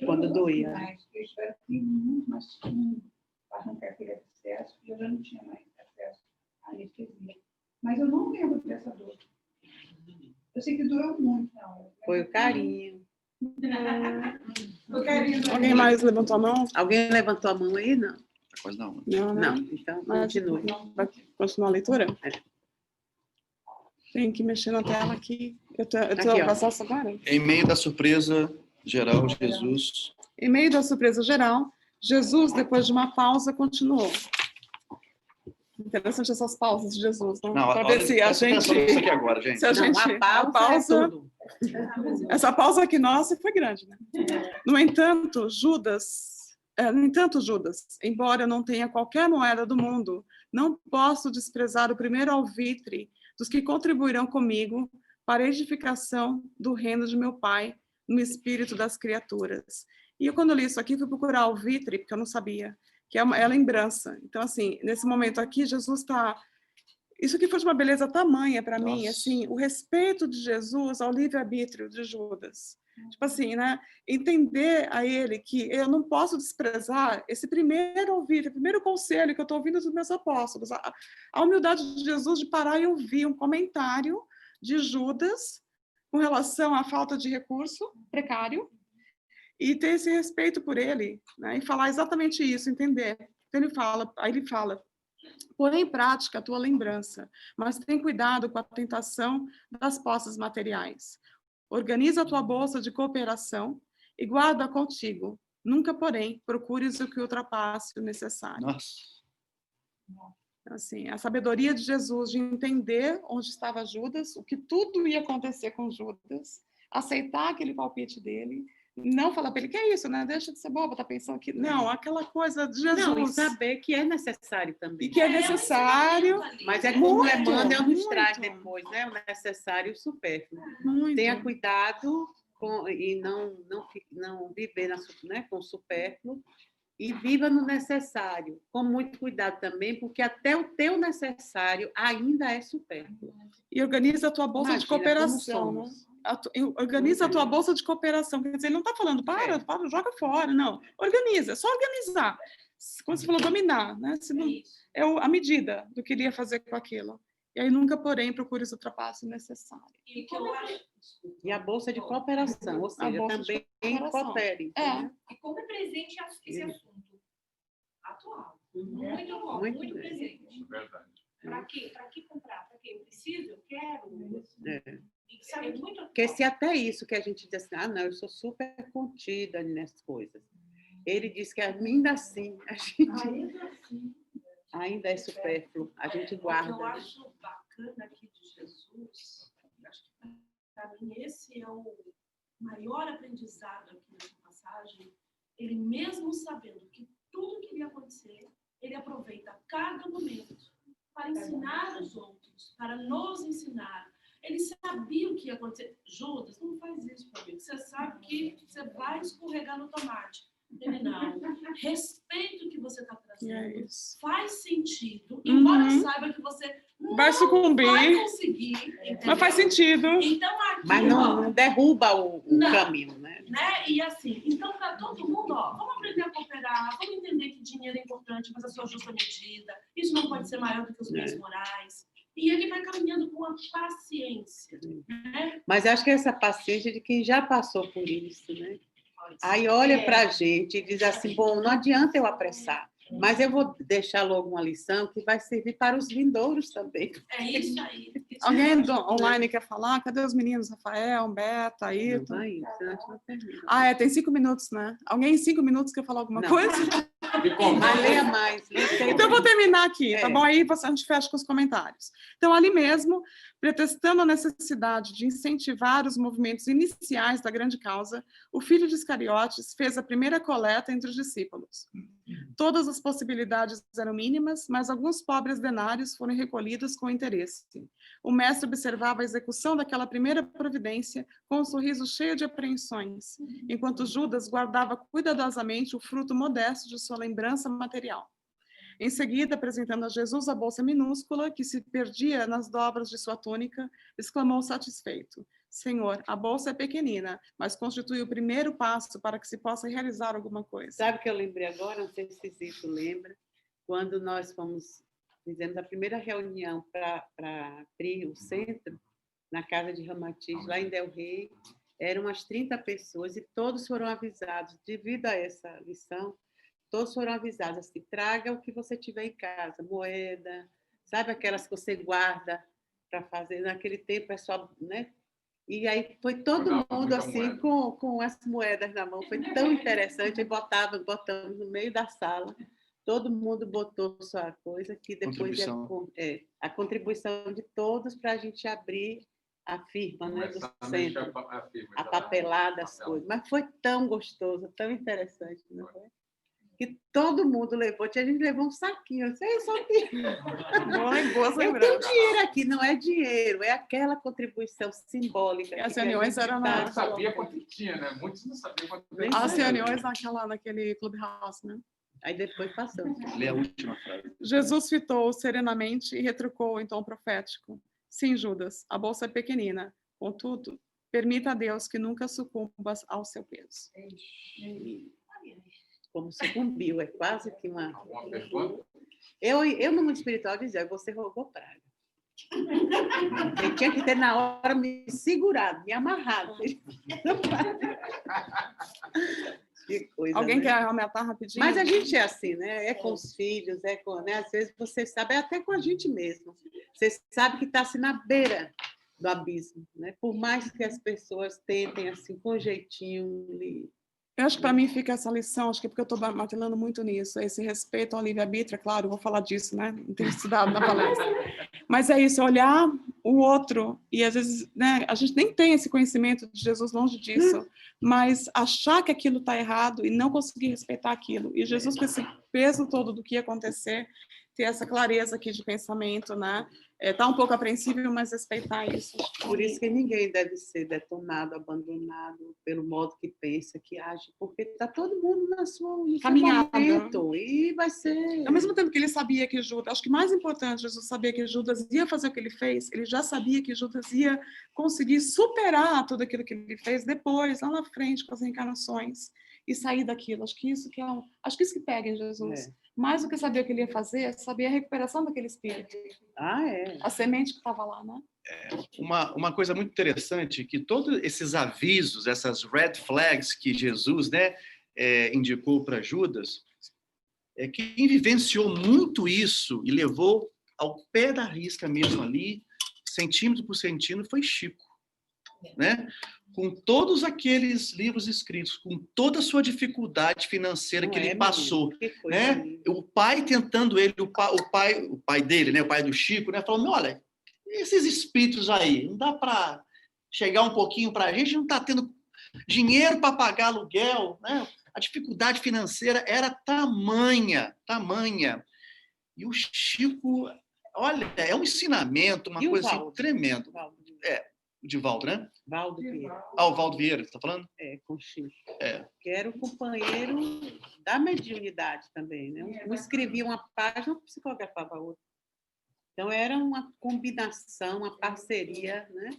quando doía. Mas eu espero que muito mais fundo para arrancar aquele acesso, e eu já não tinha mais acesso à anestesia. Mas eu não lembro dessa dor. Eu sei que doeu muito na hora. Foi o carinho. Alguém mais levantou a mão? Alguém levantou a mão aí? Não. Pois não. Não, né? Não, então continue. Vai continuar a leitura? Tem que mexer na tela aqui. Eu tô Aqui, com acesso agora? Em meio da surpresa geral, Jesus... Em meio da surpresa geral, Jesus, depois de uma pausa, continuou. Interessante essas pausas de Jesus, né? Não, para ver se a gente... Isso aqui agora, gente. Se a gente... a pausa essa pausa aqui nossa foi grande, né? No entanto, Judas, embora eu não tenha qualquer moeda do mundo, não posso desprezar o primeiro alvitre dos que contribuirão comigo para a edificação do reino de meu Pai, no espírito das criaturas. E eu, quando li isso aqui, fui procurar alvitre, porque eu não sabia, que é lembrança. Então, assim, nesse momento aqui, Jesus está... Isso aqui foi de uma beleza tamanha para mim, assim, o respeito de Jesus ao livre-arbítrio de Judas. Tipo assim, né? Entender a ele que eu não posso desprezar esse primeiro ouvir, o primeiro conselho que eu estou ouvindo dos meus apóstolos. A humildade de Jesus de parar e ouvir um comentário de Judas com relação à falta de recurso precário e ter esse respeito por ele, né? E falar exatamente isso, entender. Então ele fala, põe em prática a tua lembrança, mas tem cuidado com a tentação das posses materiais. Organiza a tua bolsa de cooperação e guarda contigo. Nunca, porém, procures o que ultrapasse o necessário. Assim, a sabedoria de Jesus de entender onde estava Judas, o que tudo ia acontecer com Judas, aceitar aquele palpite dele, não falar para ele, que é isso, né? Deixa de ser boba, tá pensando que... Não, aquela coisa de Jesus. Não, e saber que é necessário também. E que é necessário. Mas é como Emmanuel nos traz depois, né? O necessário e o supérfluo. Tenha cuidado e não viver com o supérfluo e viva no necessário, com muito cuidado também, porque até o teu necessário ainda é supérfluo. E organiza a tua bolsa de cooperação, né? Organiza a tua bolsa de cooperação. Quer dizer, ele não está falando, para, joga fora. Não, organiza, é só organizar. Como você falou, dominar, né? É a medida do que ele ia fazer com aquilo. E aí nunca, porém, procures o ultrapasso necessário. E a bolsa de cooperação, ou seja, também coopere. E como é presente esse assunto atual. Muito bom, muito presente. Verdade. Para que comprar? Para que eu preciso? Eu quero? Porque se até isso que a gente diz assim, não, eu sou super contida nessas coisas. Ele diz que ainda assim, a gente ainda é supérfluo, a gente guarda. O que eu acho bacana aqui de Jesus, acho que para mim esse é o maior aprendizado aqui nessa passagem, ele mesmo sabendo que tudo que ia acontecer, ele aproveita cada momento para ensinar os outros, para nos ensinar. Ele sabia o que ia acontecer. Judas, não faz isso para mim. Você sabe que você vai escorregar no tomate. Ele não. Respeito o que você está trazendo. Faz sentido. Embora saiba que você não vai sucumbir, vai conseguir. Entendeu? Mas faz sentido. Então, aqui, mas não derruba o caminho, né? E assim, então, para todo mundo, vamos aprender a cooperar, vamos entender que dinheiro é importante, mas a sua justa medida. Isso não pode ser maior do que os bens morais. E ele vai caminhando com a paciência. Né? Mas acho que essa paciência é de quem já passou por isso, né? Aí olha para a gente e diz assim, bom, não adianta eu apressar. Mas eu vou deixar logo uma lição que vai servir para os vindouros também. É isso aí. Alguém online quer falar? Cadê os meninos? Rafael, Beto, Ayrton? Não vai indo, senão a gente não termina. Ah, tem 5 minutos, né? Alguém em 5 minutos quer falar alguma coisa? Mas leia mais. Então, eu vou terminar aqui, tá bom? Aí a gente fecha com os comentários. Então, ali mesmo, pretextando a necessidade de incentivar os movimentos iniciais da grande causa, o filho de Iscariotes fez a primeira coleta entre os discípulos. Todas as possibilidades eram mínimas, mas alguns pobres denários foram recolhidos com interesse. O mestre observava a execução daquela primeira providência com um sorriso cheio de apreensões, enquanto Judas guardava cuidadosamente o fruto modesto de sua lembrança material. Em seguida, apresentando a Jesus a bolsa minúscula, que se perdia nas dobras de sua túnica, exclamou satisfeito: Senhor, a bolsa é pequenina, mas constitui o primeiro passo para que se possa realizar alguma coisa. Sabe o que eu lembrei agora? Não sei se Zito lembra. Quando nós fizemos a primeira reunião para abrir o centro, na casa de Ramatiz, lá em Del Rey, eram umas 30 pessoas e todos foram avisados, devido a essa lição, todos foram avisados assim: traga o que você tiver em casa, moeda, sabe aquelas que você guarda para fazer. Naquele tempo é só, né? E aí foi todo mundo assim com as moedas na mão, foi tão interessante. Aí botamos no meio da sala, todo mundo botou sua coisa, que depois a contribuição de todos para a gente abrir a firma, né, do centro, a papelada, as coisas. Mas foi tão gostoso, tão interessante, não foi? Que todo mundo levou. A gente levou um saquinho. Eu sei, só que... Eu tenho dinheiro aqui, não é dinheiro, é aquela contribuição simbólica. As reuniões eram na... Não sabia quanto tinha, né? Muitos não sabiam quanto tinha. As reuniões naquele Clubhouse, né? Aí depois passou. Lê a última frase. Jesus fitou serenamente e retrucou em tom profético: Sim, Judas, a bolsa é pequenina. Contudo, permita a Deus que nunca sucumbas ao seu peso. Como sucumbiu, é quase que uma... Eu no mundo espiritual dizia: você roubou praga. Ele tinha que ter na hora me segurado, me amarrado. Que coisa, Alguém né? quer aumentar rapidinho? Mas a gente é assim, né? É com os filhos, né? Às vezes você sabe, é até com a gente mesmo. Você sabe que está assim na beira do abismo, né? Por mais que as pessoas tentem assim com jeitinho. Eu acho que para mim fica essa lição, acho que é porque eu estou martelando muito nisso, esse respeito ao livre-arbítrio, é claro, eu vou falar disso, né? Não tenho estudado na palestra. Mas é isso, olhar o outro, e às vezes, né, a gente nem tem esse conhecimento de Jesus, longe disso, mas achar que aquilo está errado e não conseguir respeitar aquilo. E Jesus, com esse peso todo do que ia acontecer, ter essa clareza aqui de pensamento, né? Tá um pouco apreensível, mas respeitar isso. Por isso que ninguém deve ser detonado, abandonado pelo modo que pensa, que age, porque está todo mundo no seu caminhada. Momento, e vai ser... Ao mesmo tempo que ele sabia que Judas, acho que mais importante, Jesus sabia que Judas ia fazer o que ele fez, ele já sabia que Judas ia conseguir superar tudo aquilo que ele fez depois, lá na frente, com as reencarnações, e sair daquilo. Acho que isso que pega em Jesus. Mais do que saber o que ele ia fazer, saber a recuperação daquele espírito. A semente que estava lá, né? Uma coisa muito interessante, que todos esses avisos, essas red flags que Jesus, né, indicou para Judas, quem vivenciou muito isso e levou ao pé da risca mesmo ali, centímetro por centímetro, foi Chico, né? Com todos aqueles livros escritos, com toda a sua dificuldade financeira que ele passou, né? O pai tentando ele, o pai dele, né? O pai do Chico, né? Falando: olha, esses espíritos aí, não dá para chegar um pouquinho para a gente, não está tendo dinheiro para pagar aluguel, né? A dificuldade financeira era tamanha. E o Chico, olha, é um ensinamento, uma coisa assim, tremenda. O Divaldo, né? Valdo Vieira. O Valdo Vieira, você está falando? Com Chico. Que era o companheiro da mediunidade também, né? Um escrevia uma página, o psicografava outra. Então, era uma combinação, uma parceria, né?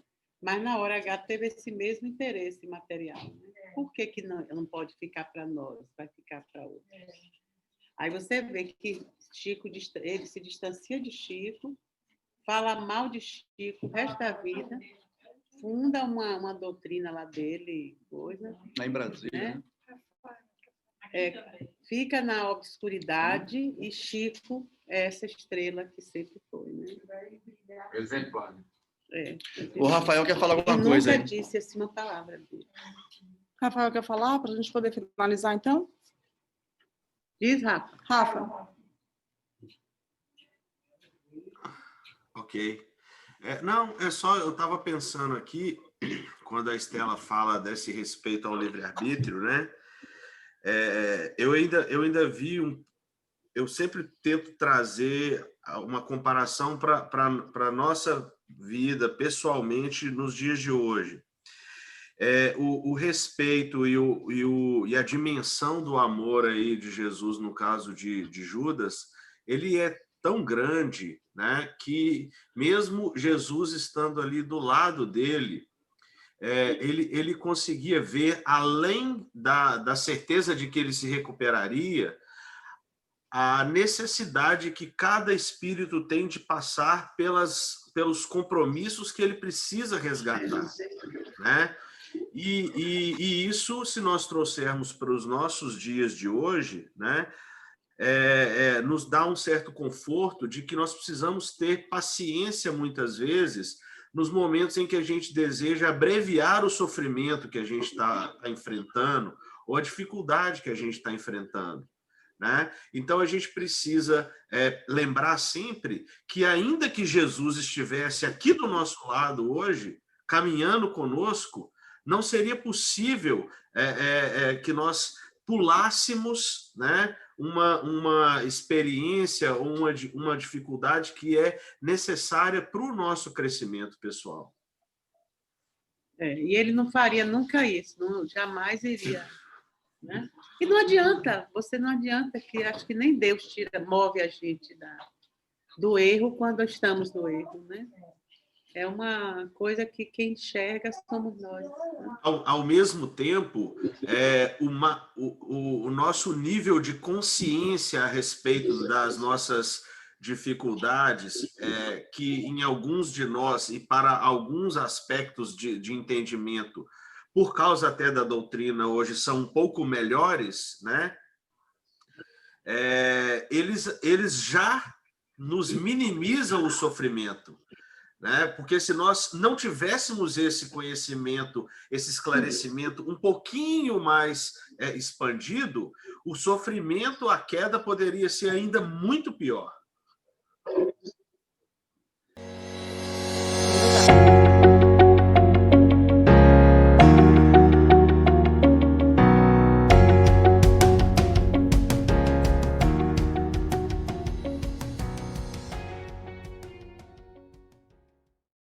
Mas, na hora H, teve esse mesmo interesse material. Né? Por que não pode ficar para nós, vai ficar para outros? Aí você vê que Chico, ele se distancia de Chico, fala mal de Chico o resto da vida, funda uma doutrina lá dele, coisa. Lá em Brasília. Né? fica na obscuridade e Chico é essa estrela que sempre foi, né? Exemplar. É. O Rafael quer falar alguma E coisa nunca aí. disse assim uma palavra dele. Rafael quer falar para a gente poder finalizar, então? Diz, Rafa. Rafa. Ok. Não, é só, eu estava pensando aqui, quando a Estela fala desse respeito ao livre-arbítrio, né? Eu ainda vi eu sempre tento trazer uma comparação para a nossa vida, pessoalmente, nos dias de hoje. O respeito e a dimensão do amor aí de Jesus, no caso de Judas, ele é tão grande, né, que mesmo Jesus estando ali do lado dele, ele conseguia ver, além da certeza de que ele se recuperaria, a necessidade que cada espírito tem de passar pelos compromissos que ele precisa resgatar, né? E isso, se nós trouxermos para os nossos dias de hoje, né, nos dá um certo conforto de que nós precisamos ter paciência, muitas vezes, nos momentos em que a gente deseja abreviar o sofrimento que a gente está enfrentando ou a dificuldade que a gente está enfrentando, né? Então, a gente precisa lembrar sempre que, ainda que Jesus estivesse aqui do nosso lado hoje, caminhando conosco, não seria possível que nós pulássemos, né, uma experiência ou uma dificuldade que é necessária para o nosso crescimento pessoal. E ele não faria nunca isso, jamais iria, né? E não adianta, não adianta, que acho que nem Deus move a gente do erro quando estamos no erro, né? É uma coisa que quem enxerga somos nós. Né? Ao mesmo tempo, o nosso nível de consciência a respeito das nossas dificuldades, que em alguns de nós e para alguns aspectos de entendimento, por causa até da doutrina hoje, são um pouco melhores, né? Eles já nos minimizam o sofrimento. Né? Porque se nós não tivéssemos esse conhecimento, esse esclarecimento um pouquinho mais expandido, o sofrimento, a queda poderia ser ainda muito pior.